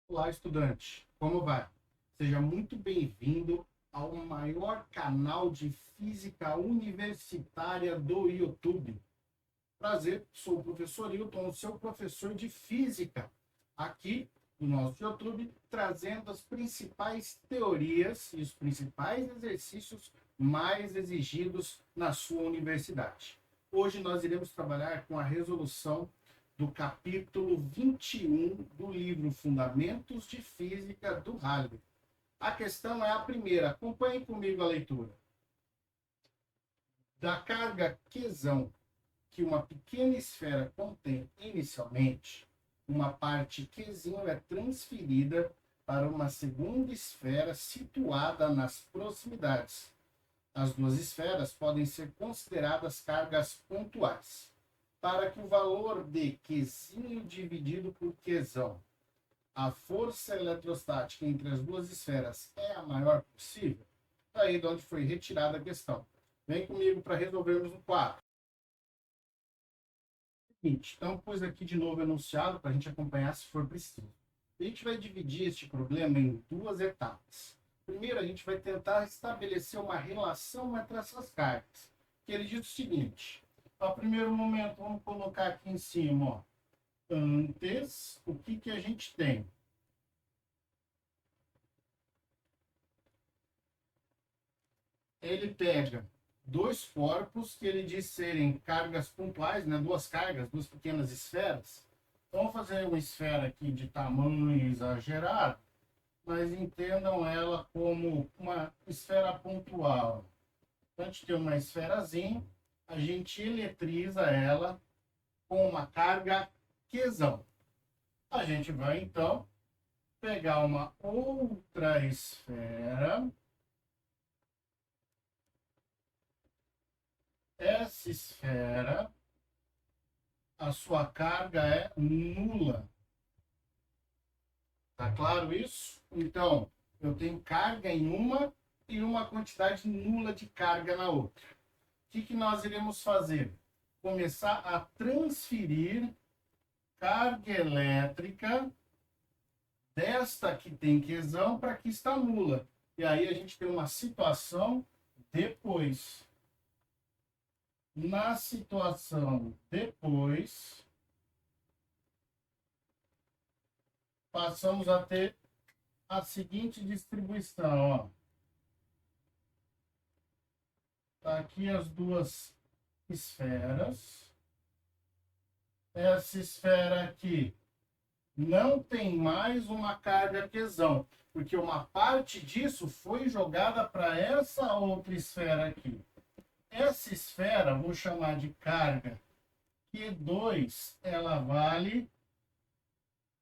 Olá, estudante. Como vai? Seja muito bem-vindo ao maior canal de física universitária do YouTube. Prazer, sou o professor Hilton, o seu professor de física, aqui no nosso YouTube, trazendo as principais teorias e os principais exercícios mais exigidos na sua universidade. Hoje nós iremos trabalhar com a resolução do capítulo 21 do livro Fundamentos de Física do Halley. A questão é a primeira, acompanhe comigo a leitura. Da carga Qzão que uma pequena esfera contém inicialmente, uma parte Qzinho é transferida para uma segunda esfera situada nas proximidades. As duas esferas podem ser consideradas cargas pontuais. Para que o valor de Qzinho dividido por Qzão, a força eletrostática entre as duas esferas é a maior possível, daí de onde foi retirada a questão. Vem comigo para resolvermos o quadro. Então, pus aqui de novo enunciado para a gente acompanhar se for preciso. A gente vai dividir este problema em duas etapas. Primeiro, a gente vai tentar estabelecer uma relação entre essas cargas. Que ele diz o seguinte: no primeiro momento, vamos colocar aqui em cima, ó, antes, o que a gente tem? Ele pega dois corpos que ele diz serem cargas pontuais, né? Duas cargas, duas pequenas esferas. Então, vamos fazer uma esfera aqui de tamanho exagerado, mas entendam ela como uma esfera pontual. Então, a gente tem uma esferazinha, a gente eletriza ela com uma carga Qzão. A gente vai, então, pegar uma outra esfera. Essa esfera, a sua carga é nula. Tá claro isso? Então, eu tenho carga em uma e uma quantidade nula de carga na outra. O que nós iremos fazer? Começar a transferir carga elétrica desta que tem Qzão para que está nula. E aí a gente tem uma situação depois. Na situação depois, passamos a ter a seguinte distribuição. Ó. Tá aqui as duas esferas. Essa esfera aqui não tem mais uma carga Qzão, porque uma parte disso foi jogada para essa outra esfera aqui. Essa esfera, vou chamar de carga Q2, ela vale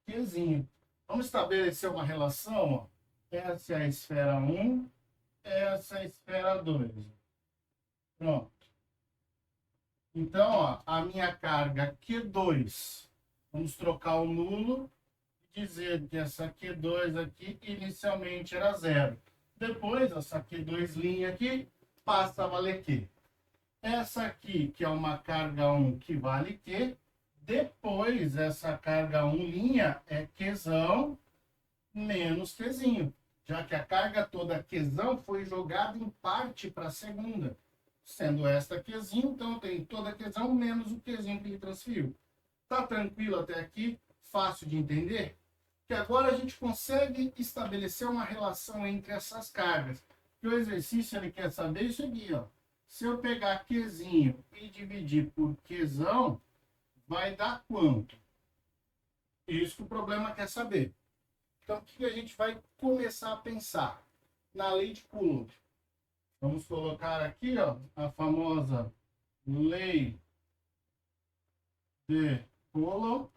Qzinho. Vamos estabelecer uma relação, ó. Essa é a esfera 1, essa é a esfera 2. Pronto. Então, ó, a minha carga Q2, vamos trocar o nulo e dizer que essa Q2 aqui inicialmente era zero. Depois, essa Q2' aqui passa a valer Q. Essa aqui, que é uma carga 1 que vale Q, depois essa carga 1' é Qzão menos Qzinho, já que a carga toda Qzão foi jogada em parte para a segunda. Sendo esta Qzinho, então tem toda Qzão menos o Qzinho que ele transferiu. Tá tranquilo até aqui? Fácil de entender? Que agora a gente consegue estabelecer uma relação entre essas cargas. Que o exercício ele quer saber isso aqui, ó. Se eu pegar Qzinho e dividir por Qzão, vai dar quanto? Isso que o problema quer saber. Então, o que a gente vai começar a pensar? Na lei de Coulomb. Vamos colocar aqui, ó, a famosa lei de Coulomb,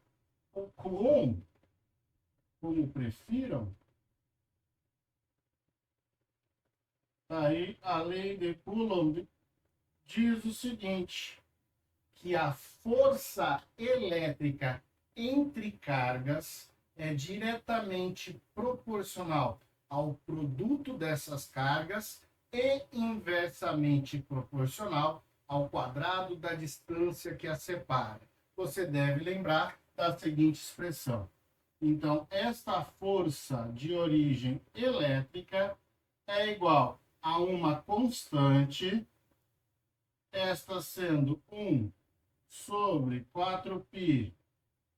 ou Coulomb, como prefiram. Aí, a lei de Coulomb diz o seguinte, que a força elétrica entre cargas é diretamente proporcional ao produto dessas cargas e inversamente proporcional ao quadrado da distância que as separa. Você deve lembrar da seguinte expressão. Então, esta força de origem elétrica é igual a uma constante, esta sendo 1 sobre 4π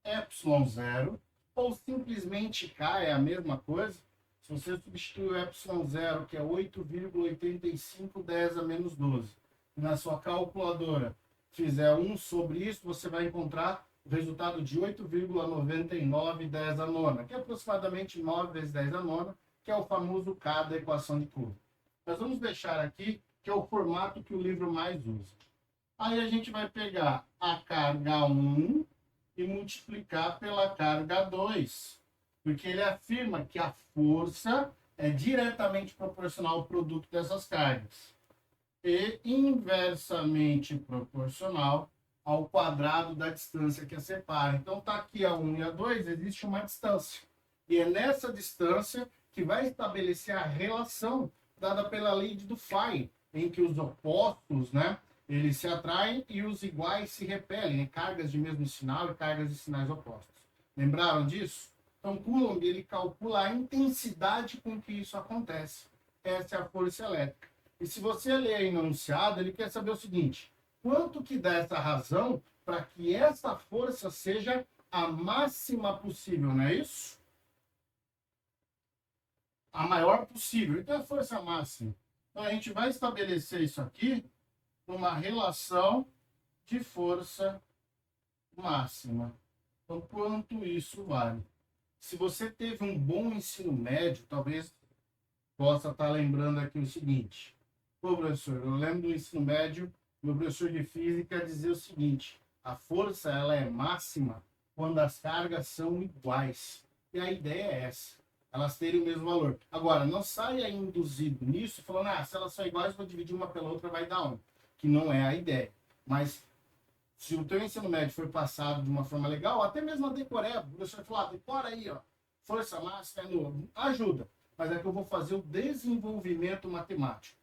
ε0, ou simplesmente K é a mesma coisa. Se você substituir o ε0, que é 8,85 a -12, e na sua calculadora fizer 1 sobre isso, você vai encontrar o resultado de 8,99 a nona, que é aproximadamente 9 vezes 10 a nona, que é o famoso K da equação de Coulomb. Nós vamos deixar aqui, que é o formato que o livro mais usa. Aí a gente vai pegar a carga 1 e multiplicar pela carga 2, porque ele afirma que a força é diretamente proporcional ao produto dessas cargas e inversamente proporcional ao quadrado da distância que a separa. Então está aqui a 1 e a 2, existe uma distância. E é nessa distância que vai estabelecer a relação dada pela lei de Dufay, em que os opostos, né, eles se atraem e os iguais se repelem, cargas de mesmo sinal e cargas de sinais opostos. Lembraram disso? Então, Coulomb, ele calcula a intensidade com que isso acontece. Essa é a força elétrica. E se você ler o enunciado, ele quer saber o seguinte: quanto que dá essa razão para que essa força seja a máxima possível, não é isso? A maior possível. Então, é a força máxima. Então, a gente vai estabelecer isso aqui numa relação de força máxima. Então, quanto isso vale? Se você teve um bom ensino médio, talvez possa estar lembrando aqui o seguinte: pô, professor, eu lembro do ensino médio, meu professor de física dizia o seguinte: a força ela é máxima quando as cargas são iguais. E a ideia é essa, elas terem o mesmo valor. Agora, não saia induzido nisso, falando, se elas são iguais, vou dividir uma pela outra, vai dar 1. Que não é a ideia. Mas se o teu ensino médio foi passado de uma forma legal, até mesmo a decoreba, o professor falou, decora aí, ó, força máxima, ajuda. Mas é que eu vou fazer o desenvolvimento matemático.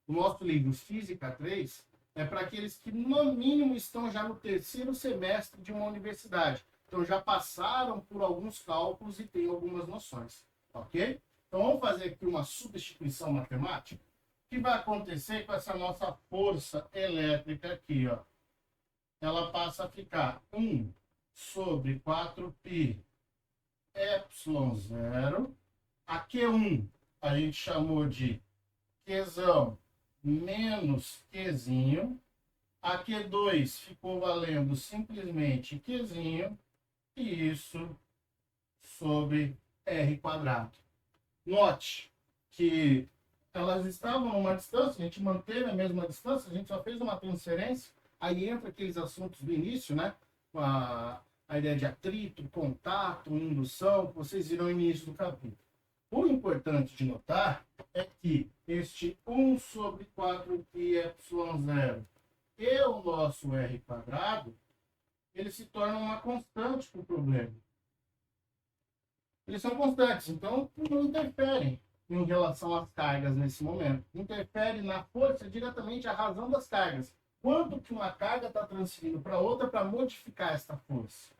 O nosso livro Física 3 é para aqueles que, no mínimo, estão já no terceiro semestre de uma universidade. Então, já passaram por alguns cálculos e têm algumas noções. Ok? Então, vamos fazer aqui uma substituição matemática. O que vai acontecer com essa nossa força elétrica aqui, ó? Ela passa a ficar 1 sobre 4π ε0. A Q1 a gente chamou de Qzão menos Qzinho. A Q2 ficou valendo simplesmente Qzinho. E isso sobre R quadrado. Note que elas estavam numa distância, a gente manteve a mesma distância, a gente só fez uma transferência, aí entra aqueles assuntos do início, né? A ideia de atrito, contato, indução, que vocês viram no início do capítulo. O importante de notar é que este 1 sobre 4πε0 e o nosso R quadrado, ele se torna uma constante para o problema. Eles são constantes, então não interferem em relação às cargas nesse momento. Interfere na força diretamente a razão das cargas. Quanto que uma carga está transferindo para outra para modificar essa força?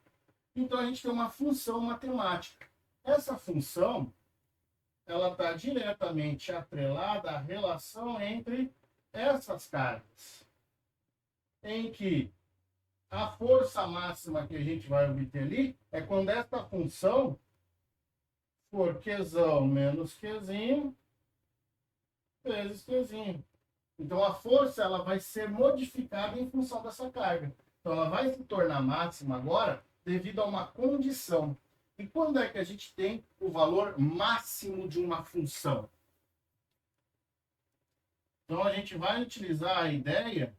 Então a gente tem uma função matemática. Essa função, ela está diretamente atrelada à relação entre essas cargas, em que a força máxima que a gente vai obter ali é quando esta função for Qzão menos Qzinho vezes Qzinho. Então a força ela vai ser modificada em função dessa carga. Então ela vai se tornar máxima agora devido a uma condição. E quando é que a gente tem o valor máximo de uma função? Então a gente vai utilizar a ideia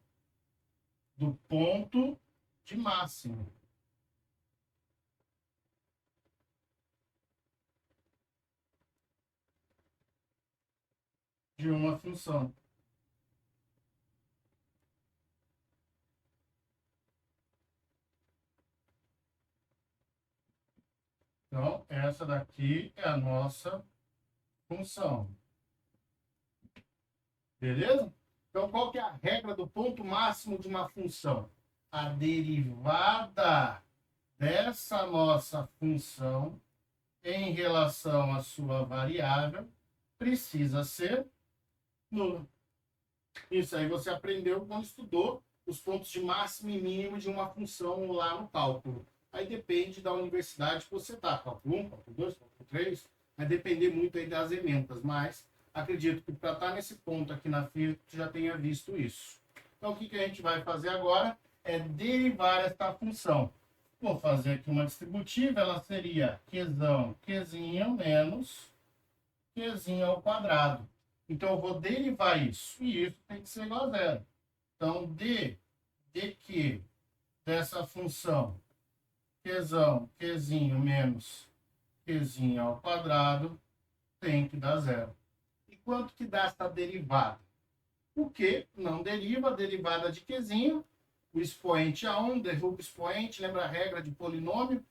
do ponto de máximo. De uma função. Então, essa daqui é a nossa função. Beleza? Então, qual que é a regra do ponto máximo de uma função? A derivada dessa nossa função em relação à sua variável precisa ser nula. Isso aí você aprendeu quando estudou os pontos de máximo e mínimo de uma função lá no cálculo. Aí depende da universidade que você está. Cálculo 1, cálculo 2, cálculo 3. Vai depender muito aí das emendas, mas acredito que para estar nesse ponto aqui na física, você já tenha visto isso. Então, o que a gente vai fazer agora é derivar esta função. Vou fazer aqui uma distributiva, ela seria Qzão, Qzinho menos Qzinho ao quadrado. Então, eu vou derivar isso, e isso tem que ser igual a zero. Então, d de Q dessa função Qzão, Qzinho menos Qzinho ao quadrado tem que dar zero. E quanto que dá essa derivada? O Q não deriva, a derivada de Qzinho, o expoente a 1, derruba o expoente, lembra a regra de polinômio?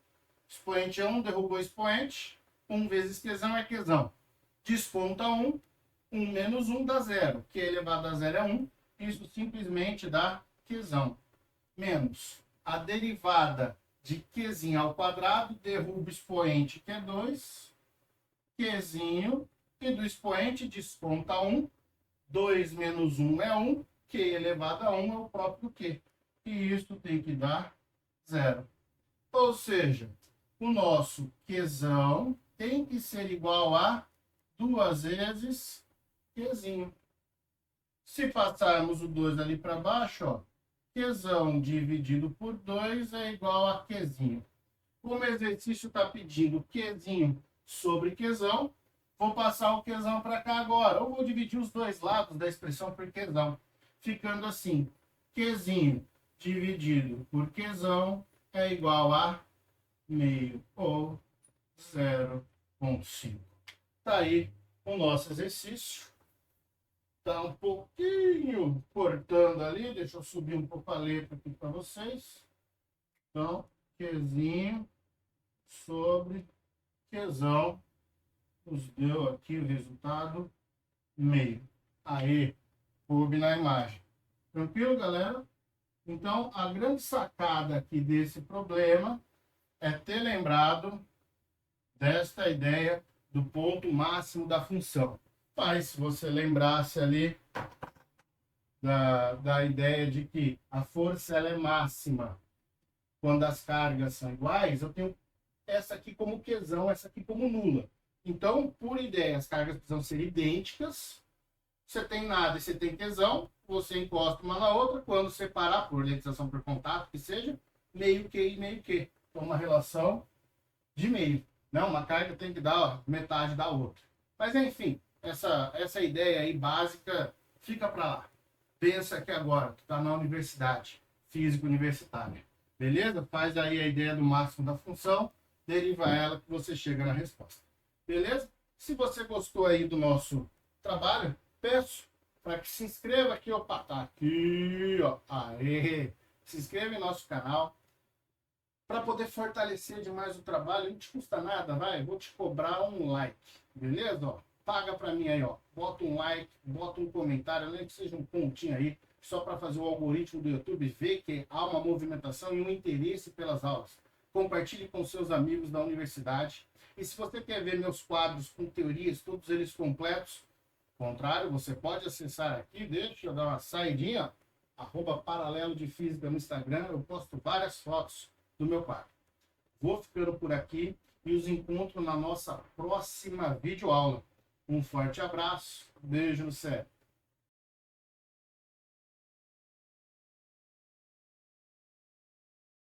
Expoente a 1, derrubou o expoente, 1 vezes Qzão é Qzão. Desconta 1, 1 menos 1 dá 0. Q elevado a 0 é 1, isso simplesmente dá Qzão. Menos a derivada de Qzinho ao quadrado, derruba o expoente, que é 2, Qzinho, e do expoente desconta 1, 2 menos 1 é 1, Q elevado a 1 é o próprio Q. E isso tem que dar 0. Ou seja, o nosso Qzão tem que ser igual a 2 vezes Qzinho. Se passarmos o 2 ali para baixo, ó, Qzão dividido por 2 é igual a Qzinho. Como o exercício está pedindo Qzinho sobre Qzão, vou passar o Qzão para cá agora. Ou vou dividir os dois lados da expressão por Qzão. Ficando assim, Qzinho dividido por Qzão é igual a meio ou 0,5. Tá aí o nosso exercício. Tá um pouquinho cortando ali. Deixa eu subir um pouco a letra aqui para vocês. Então, Qzinho sobre Qzão nos deu aqui o resultado meio. Aí, coube na imagem. Tranquilo, galera? Então, a grande sacada aqui desse problema é ter lembrado desta ideia do ponto máximo da função. Mas, se você lembrasse ali da ideia de que a força ela é máxima quando as cargas são iguais, eu tenho essa aqui como Qzão, essa aqui como nula. Então, por ideia, as cargas precisam ser idênticas. Você tem nada e você tem Qzão, você encosta uma na outra, quando separar, por legislação por contato, que seja, meio Q e meio Q. Então, uma relação de meio. Não, uma carga tem que dar ó, metade da outra. Mas, enfim, essa ideia aí básica fica para lá. Pensa que agora tu está na universidade, física universitária. Beleza? Faz aí a ideia do máximo da função, deriva ela que você chega na resposta. Beleza? Se você gostou aí do nosso trabalho, peço para que se inscreva aqui, opa, tá aqui, ó, aê, se inscreva em nosso canal, para poder fortalecer demais o trabalho, não te custa nada, vai, vou te cobrar um like, beleza, ó, paga para mim aí, ó, bota um like, bota um comentário, nem que seja um pontinho aí, só para fazer o algoritmo do YouTube ver que há uma movimentação e um interesse pelas aulas. Compartilhe com seus amigos da universidade. E se você quer ver meus quadros com teorias, todos eles completos, ao contrário, você pode acessar aqui, deixa eu dar uma saidinha, @paralelo de física no Instagram, eu posto várias fotos do meu quadro. Vou ficando por aqui e os encontro na nossa próxima videoaula. Um forte abraço, beijo no céu.